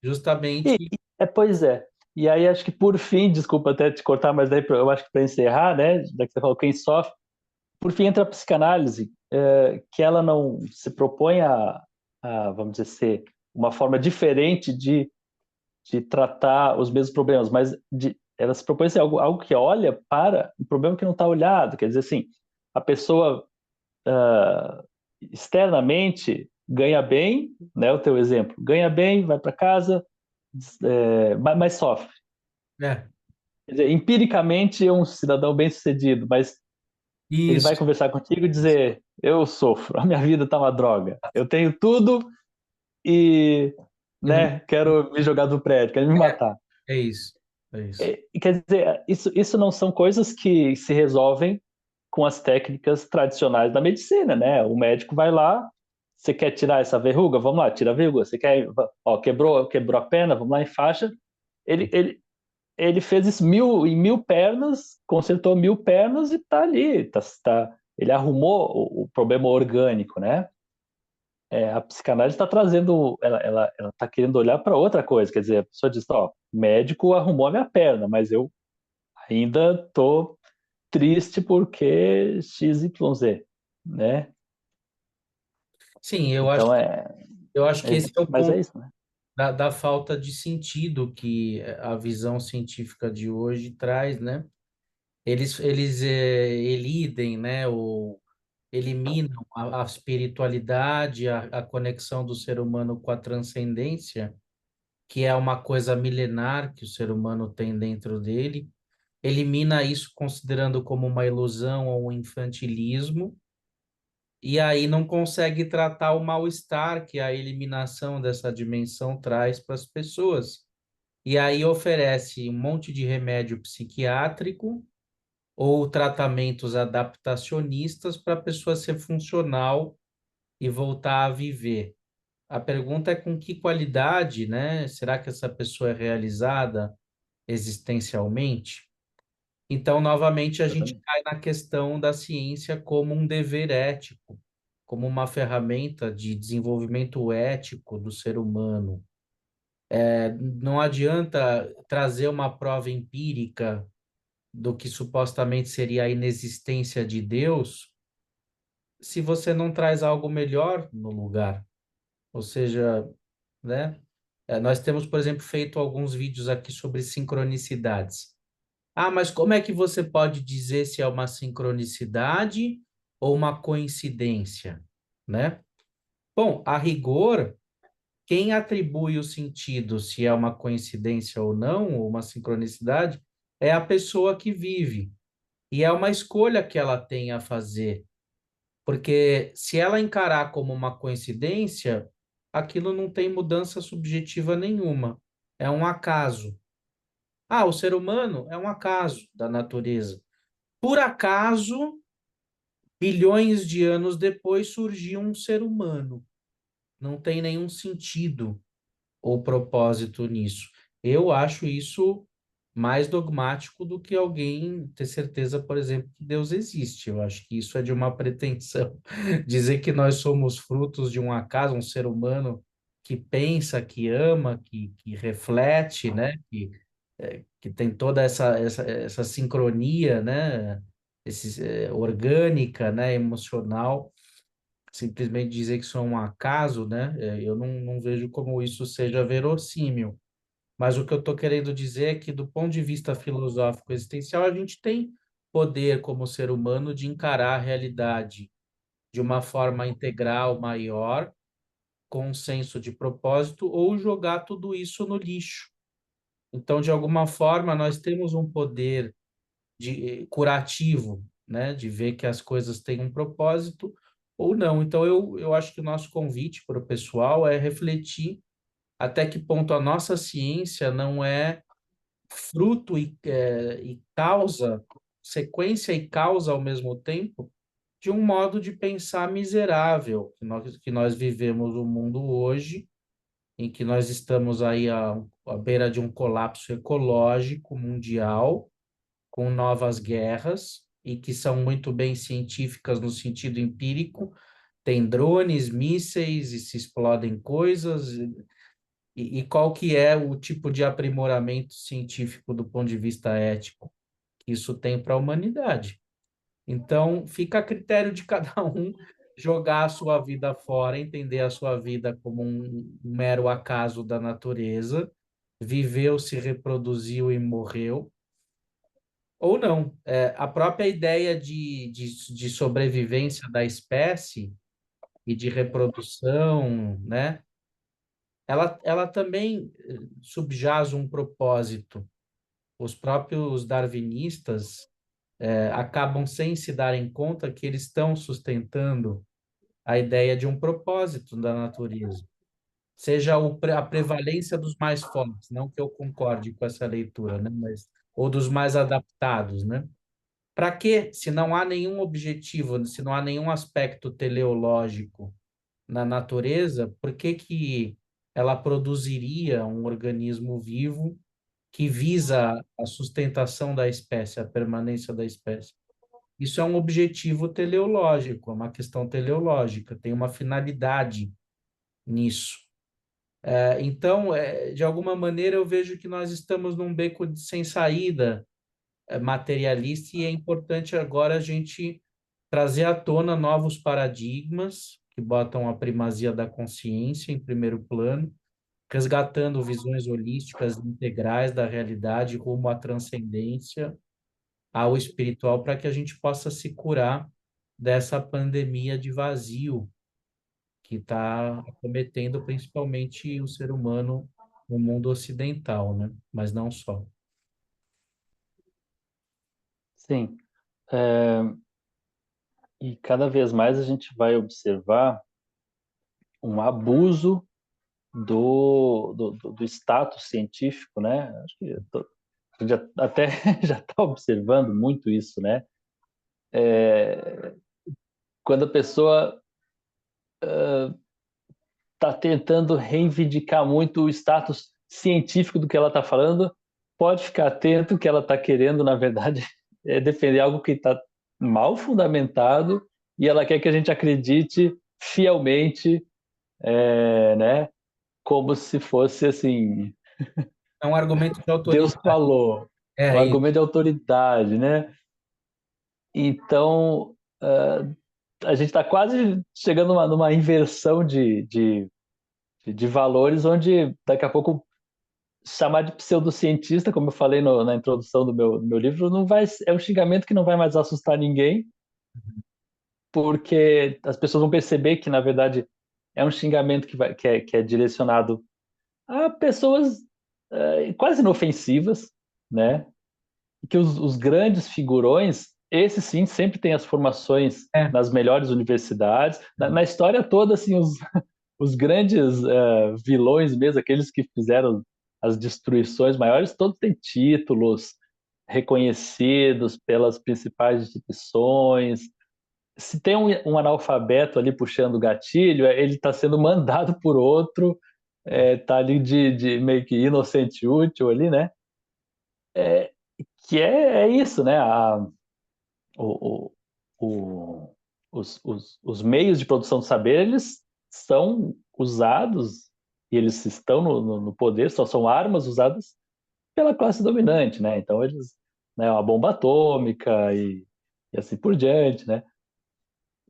justamente. E, pois é. E aí acho que por fim, desculpa até te cortar, mas daí eu acho que para encerrar, né, já que você falou quem sofre, por fim entra a psicanálise, que ela não se propõe vamos dizer, ser uma forma diferente de tratar os mesmos problemas, mas ela se propõe ser algo que olha para um problema que não está olhado. Quer dizer assim, a pessoa externamente ganha bem, né? O teu exemplo, ganha bem, vai para casa, mas sofre. É, Quer dizer, empiricamente é um cidadão bem-sucedido, mas ele isso. vai conversar contigo e dizer: eu sofro, a minha vida tá uma droga, eu tenho tudo e, E não- né, quero me jogar do prédio, quero me matar. É isso. É isso. Quer dizer, isso não são coisas que se resolvem com as técnicas tradicionais da medicina, né? O médico vai lá, você quer tirar essa verruga? Vamos lá, tira a verruga. Você quer, ó, quebrou a perna? Vamos lá, enfaixa. Ele, ele, ele fez isso em 1.000 pernas, consertou 1.000 pernas e tá ali, ele arrumou o problema orgânico, né? A psicanálise está trazendo, ela está querendo olhar para outra coisa, quer dizer, a pessoa diz, ó, médico arrumou a minha perna, mas eu ainda tô triste porque XYZ, né? Sim, Então eu acho que esse é o mas é ponto isso, né? da falta de sentido que a visão científica de hoje traz, né? Eles elidem, né? Ou eliminam a espiritualidade, a conexão do ser humano com a transcendência, que é uma coisa milenar que o ser humano tem dentro dele, elimina isso considerando como uma ilusão ou um infantilismo, e aí não consegue tratar o mal-estar que a eliminação dessa dimensão traz para as pessoas. E aí oferece um monte de remédio psiquiátrico ou tratamentos adaptacionistas para a pessoa ser funcional e voltar a viver. A pergunta é com que qualidade, né? Será que essa pessoa é realizada existencialmente? Então, novamente, a gente Exatamente. cai na questão da ciência como um dever ético, como uma ferramenta de desenvolvimento ético do ser humano. Não adianta trazer uma prova empírica do que supostamente seria a inexistência de Deus, se você não traz algo melhor no lugar. Ou seja, né? Nós temos, por exemplo, feito alguns vídeos aqui sobre sincronicidades. Ah, mas como é que você pode dizer se é uma sincronicidade ou uma coincidência, né? Bom, a rigor, quem atribui o sentido se é uma coincidência ou não, ou uma sincronicidade, é a pessoa que vive. E é uma escolha que ela tem a fazer. Porque se ela encarar como uma coincidência, aquilo não tem mudança subjetiva nenhuma. É um acaso. Ah, o ser humano é um acaso da natureza. Por acaso, bilhões de anos depois, surgiu um ser humano. Não tem nenhum sentido ou propósito nisso. Eu acho isso mais dogmático do que alguém ter certeza, por exemplo, que Deus existe. Eu acho que isso é de uma pretensão. Dizer que nós somos frutos de um acaso, um ser humano que pensa, que ama, que reflete, né? Que tem toda essa sincronia, né? Orgânica, né? Emocional. Simplesmente dizer que isso é um acaso, né? Eu não vejo como isso seja verossímil. Mas o que eu estou querendo dizer é que, do ponto de vista filosófico existencial, a gente tem poder, como ser humano, de encarar a realidade de uma forma integral, maior, com um senso de propósito, ou jogar tudo isso no lixo. Então, de alguma forma, nós temos um poder curativo, né, de ver que as coisas têm um propósito ou não. Então, eu acho que o nosso convite para o pessoal é refletir até que ponto a nossa ciência não é fruto e causa, sequência e causa ao mesmo tempo, de um modo de pensar miserável que nós vivemos o mundo hoje, em que nós estamos aí à beira de um colapso ecológico mundial, com novas guerras, e que são muito bem científicas no sentido empírico, tem drones, mísseis e se explodem coisas, e qual que é o tipo de aprimoramento científico do ponto de vista ético que isso tem para a humanidade. Então, fica a critério de cada um jogar a sua vida fora, entender a sua vida como um mero acaso da natureza, viveu, se reproduziu e morreu, ou não. A própria ideia de sobrevivência da espécie e de reprodução, né? Ela também subjaz um propósito. Os próprios darwinistas acabam sem se darem conta que eles estão sustentando a ideia de um propósito da natureza. seja a prevalência dos mais fortes, não que eu concorde com essa leitura, né? Mas, ou dos mais adaptados, né? Para quê? Se não há nenhum objetivo, se não há nenhum aspecto teleológico na natureza, por que que ela produziria um organismo vivo que visa a sustentação da espécie, a permanência da espécie? Isso é um objetivo teleológico, é uma questão teleológica, tem uma finalidade nisso. Então, de alguma maneira, eu vejo que nós estamos num beco sem saída, materialista, e é importante agora a gente trazer à tona novos paradigmas que botam a primazia da consciência em primeiro plano, resgatando visões holísticas integrais da realidade rumo à transcendência, ao espiritual, para que a gente possa se curar dessa pandemia de vazio que está acometendo principalmente o ser humano no mundo ocidental, né? Mas não só. Sim. É, e cada vez mais a gente vai observar um abuso do status científico, né? Acho que a gente até já está observando muito isso, né? Quando a pessoa está tentando reivindicar muito o status científico do que ela está falando, pode ficar atento que ela está querendo, na verdade, é defender algo que está mal fundamentado e ela quer que a gente acredite fielmente, né? Como se fosse assim, É um argumento de Deus autoridade. falou, um É isso. argumento de autoridade, né? Então, a gente está quase chegando numa inversão de valores, onde daqui a pouco chamar de pseudocientista, como eu falei na introdução do meu livro, não vai, é um xingamento que não vai mais assustar ninguém, porque as pessoas vão perceber que, na verdade, é um xingamento que é direcionado a pessoas quase inofensivas, né? E que os grandes figurões, esses sim, sempre têm as formações É. nas melhores universidades. Na história toda, assim, os grandes vilões mesmo, aqueles que fizeram as destruições maiores, todos têm títulos reconhecidos pelas principais instituições. Se tem um analfabeto ali puxando o gatilho, ele está sendo mandado por outro, tá ali de meio que inocente útil ali, né? Que é isso, né? O, o, os meios de produção do saber, eles são usados e eles estão no poder, só são armas usadas pela classe dominante, né? Então eles, né, a bomba atômica e assim por diante, né?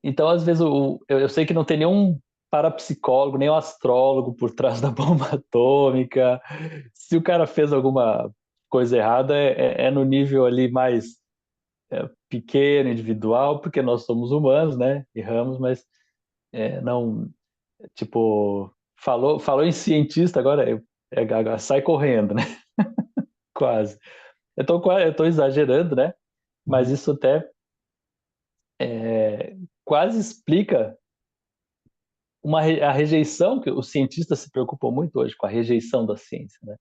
Então, às vezes, eu sei que não tem nenhum parapsicólogo, nem um astrólogo por trás da bomba atômica. Se o cara fez alguma coisa errada, é no nível ali mais pequeno, individual, porque nós somos humanos, né? Erramos, mas não, tipo, falou em cientista, agora sai correndo, né? Quase. Eu tô exagerando, né? Mas Uhum. isso até quase explica a rejeição, que os cientistas se preocupam muito hoje com a rejeição da ciência, né?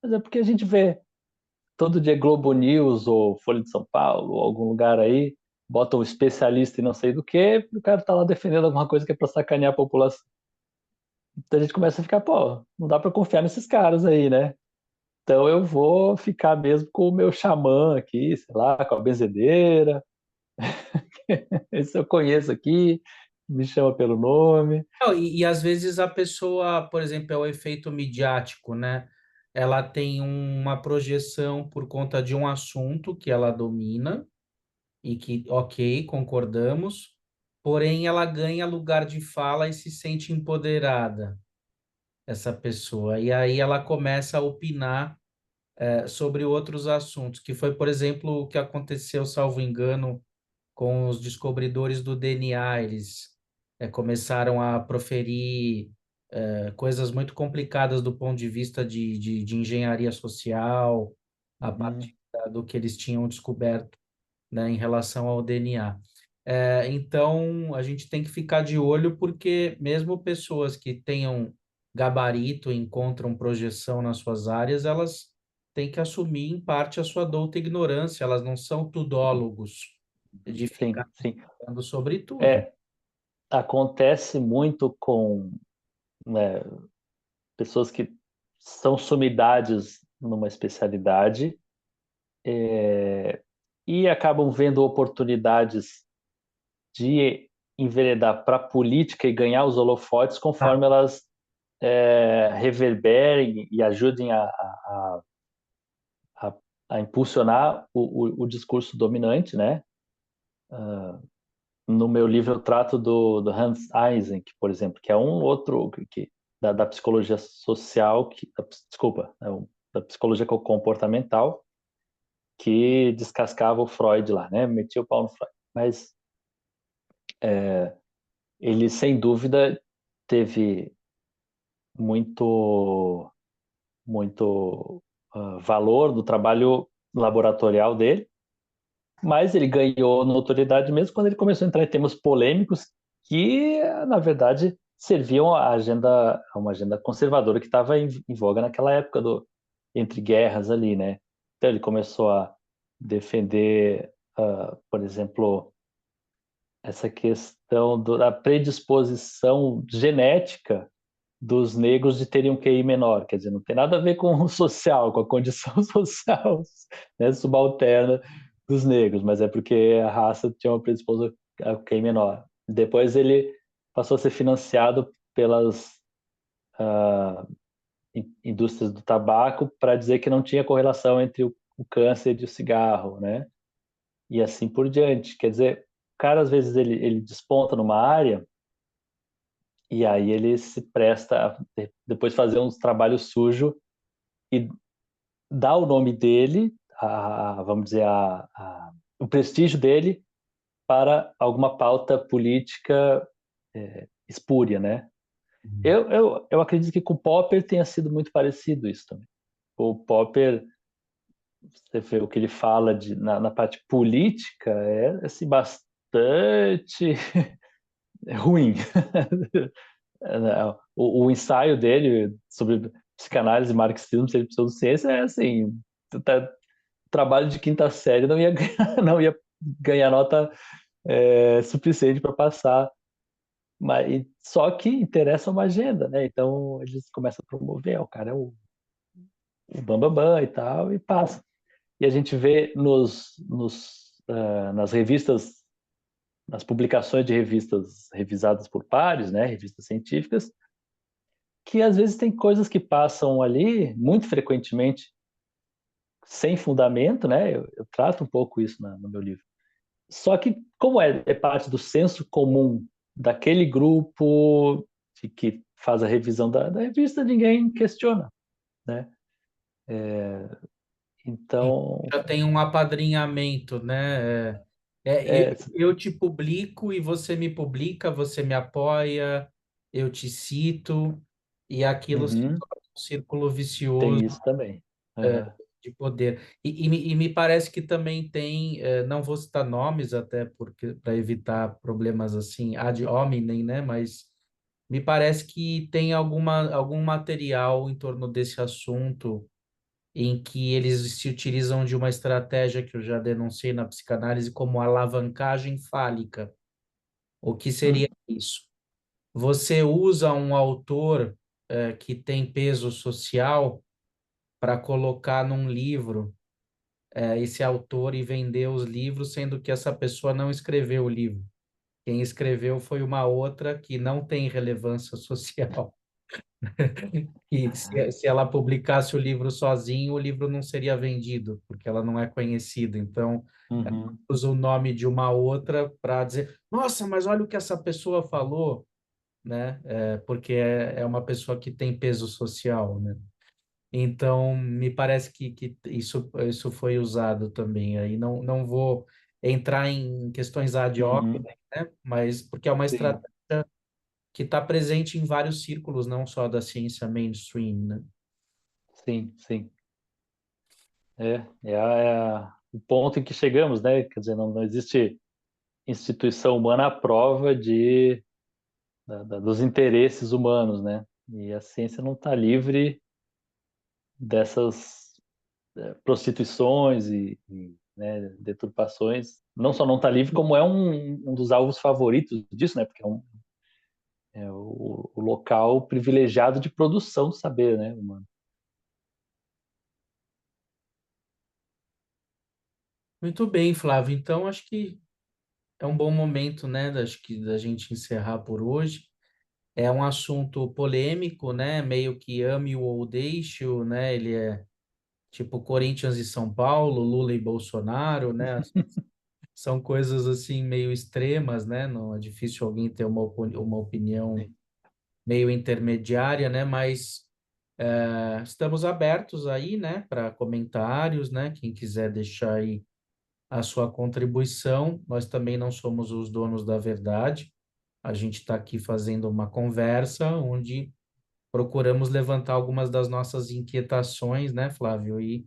Mas é porque a gente vê todo dia Globo News ou Folha de São Paulo, ou algum lugar aí, bota um especialista e não sei do que, o cara tá lá defendendo alguma coisa que é para sacanear a população. Então a gente começa a ficar, pô, não dá para confiar nesses caras aí, né? Então eu vou ficar mesmo com o meu xamã aqui, sei lá, com a benzedeira. Esse eu conheço aqui, me chama pelo nome. Não, e às vezes a pessoa, por exemplo, é o efeito midiático, né? Ela tem uma projeção por conta de um assunto que ela domina e que, ok, concordamos, porém ela ganha lugar de fala e se sente empoderada, essa pessoa. E aí ela começa a opinar, sobre outros assuntos, que foi, por exemplo, o que aconteceu, salvo engano, com os descobridores do DNA. Eles começaram a proferir coisas muito complicadas do ponto de vista de engenharia social, a Uhum. partir do que eles tinham descoberto, né, em relação ao DNA. Então, a gente tem que ficar de olho, porque mesmo pessoas que tenham gabarito, encontram projeção nas suas áreas, elas têm que assumir em parte a sua douta ignorância, elas não são tudólogos de Sim, ficar sim. falando sobre tudo. É, acontece muito com, né, pessoas que são sumidades numa especialidade, e acabam vendo oportunidades de enveredar para a política e ganhar os holofotes Ah, conforme elas reverberem e ajudem a, a impulsionar o discurso dominante, né? No meu livro eu trato do Hans Eysenck, por exemplo, que é um outro da psicologia social, desculpa, da psicologia comportamental, que descascava o Freud lá, né? Metia o pau no Freud. Mas ele, sem dúvida, teve muito, muito valor do trabalho laboratorial dele, mas ele ganhou notoriedade mesmo quando ele começou a entrar em temas polêmicos que, na verdade, serviam a uma agenda conservadora que estava em voga naquela época entre guerras ali, né? Então ele começou a defender, por exemplo, essa questão da predisposição genética dos negros de terem um QI menor, quer dizer, não tem nada a ver com o social, com a condição social, né, subalterna dos negros, mas é porque a raça tinha uma predisposição a QI menor. Depois ele passou a ser financiado pelas indústrias do tabaco para dizer que não tinha correlação entre o câncer e o cigarro, né? E assim por diante. Quer dizer, o cara às vezes ele desponta numa área e aí ele se presta a depois fazer uns trabalhos sujos e dá o nome dele, vamos dizer, o prestígio dele para alguma pauta política espúria, né? Eu acredito que com o Popper tenha sido muito parecido isso também. O Popper, você vê o que ele fala na parte política, é assim, bastante ruim. O ensaio dele sobre psicanálise, marxismo, ser pseudociência é assim, trabalho de quinta série não ia ganhar, não ia ganhar nota suficiente para passar. Mas, só que interessa uma agenda, né? Então eles começam a promover, o cara é o bambambam bam, bam e tal, e passa. E a gente vê nas revistas, nas publicações de revistas revisadas por pares, né? Revistas científicas, que às vezes tem coisas que passam ali, muito frequentemente, sem fundamento, né? Eu trato um pouco isso no meu livro. Só que, como é parte do senso comum daquele grupo que faz a revisão da revista, ninguém questiona, né? Então, Já tem um apadrinhamento, né? é, Eu te publico e você me publica, você me apoia, eu te cito, e aquilo se uhum, torna um círculo tem vicioso isso também. Uhum, de poder. E me parece que também tem, não vou citar nomes até porque para evitar problemas assim ad hominem, né? Mas me parece que tem algum material em torno desse assunto em que eles se utilizam de uma estratégia que eu já denunciei na psicanálise como alavancagem fálica. O que seria hum, isso? Você usa um autor que tem peso social para colocar num livro esse autor e vender os livros, sendo que essa pessoa não escreveu o livro. Quem escreveu foi uma outra que não tem relevância social. E se ela publicasse o livro sozinho, o livro não seria vendido, porque ela não é conhecida. Então, uhum, usa o nome de uma outra para dizer, nossa, mas olha o que essa pessoa falou, né? Porque é uma pessoa que tem peso social, né? Então, me parece que isso foi usado também. Aí não vou entrar em questões ad hoc, uhum, né? Mas porque é uma sim, estratégia que está presente em vários círculos, não só da ciência mainstream, né? sim, sim. O ponto em que chegamos, né? Quer dizer, não existe instituição humana à prova dos interesses humanos, né? E a ciência não está livre dessas prostituições né, deturpações. Não só não está livre, como é um dos alvos favoritos disso, né? Porque é o local privilegiado de produção do saber, né, humano. Muito bem, Flávio. Então, acho que é um bom momento, né, acho que da gente encerrar por hoje. É um assunto polêmico, né? Meio que ame-o ou deixe-o, né? Ele é tipo Corinthians e São Paulo, Lula e Bolsonaro, né? São coisas assim meio extremas, né? Não é difícil alguém ter uma opinião Sim. meio intermediária, né? Mas estamos abertos aí, né? Para comentários, né? Quem quiser deixar aí a sua contribuição, nós também não somos os donos da verdade. A gente está aqui fazendo uma conversa onde procuramos levantar algumas das nossas inquietações, né, Flávio? E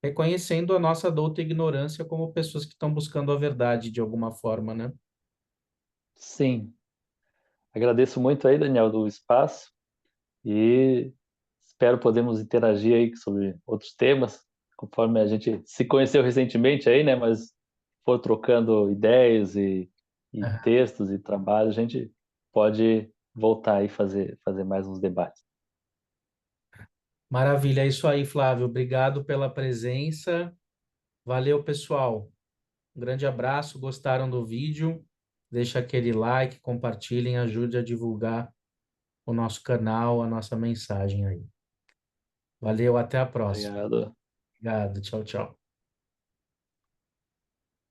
reconhecendo a nossa douta ignorância como pessoas que estão buscando a verdade de alguma forma, né? Sim. Agradeço muito aí, Daniel, do espaço e espero podermos interagir aí sobre outros temas, conforme a gente se conheceu recentemente aí, né? Mas for trocando ideias e Aham. textos e trabalho, a gente pode voltar e fazer mais uns debates. Maravilha, é isso aí, Flávio. Obrigado pela presença. Valeu, pessoal. Um grande abraço. Gostaram do vídeo? Deixa aquele like, compartilhem, ajude a divulgar o nosso canal, a nossa mensagem aí. Valeu, até a próxima. Obrigado. Obrigado, tchau, tchau.